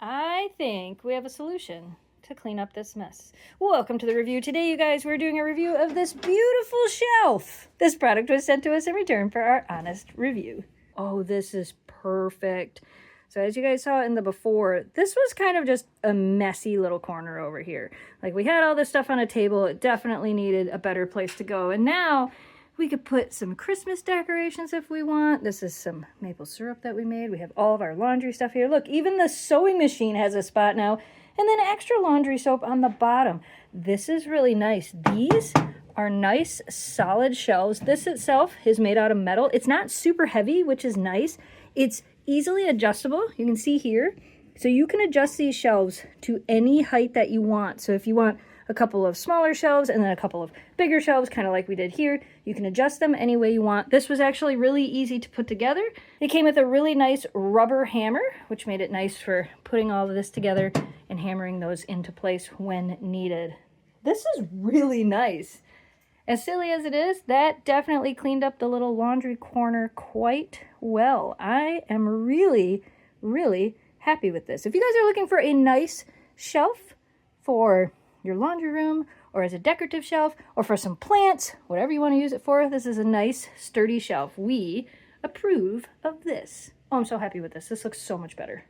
I think we have a solution to clean up this mess. Welcome to the review. Today, you guys, we're doing a review of this beautiful shelf. This product was sent to us in return for our honest review. Oh, this is perfect. So as you guys saw in the before, this was kind of just a messy little corner over here. Like, we had all this stuff on a table. It definitely needed a better place to go. And now we could put some Christmas decorations if we want. This is some maple syrup that we made. We have all of our laundry stuff here. Look, even the sewing machine has a spot now. And then extra laundry soap on the bottom. This is really nice. These are nice, solid shelves. This itself is made out of metal. It's not super heavy, which is nice. It's easily adjustable. You can see here. So you can adjust these shelves to any height that you want. So if you want a couple of smaller shelves and then a couple of bigger shelves, kind of like we did here, you can adjust them any way you want. This was actually really easy to put together. It came with a really nice rubber hammer, which made it nice for putting all of this together and hammering those into place when needed. This is really nice. As silly as it is, that definitely cleaned up the little laundry corner quite well. I am really, really happy with this. If you guys are looking for a nice shelf for your laundry room, or as a decorative shelf, or for some plants, whatever you want to use it for, this is a nice, sturdy shelf. We approve of this. Oh, I'm so happy with this. This looks so much better.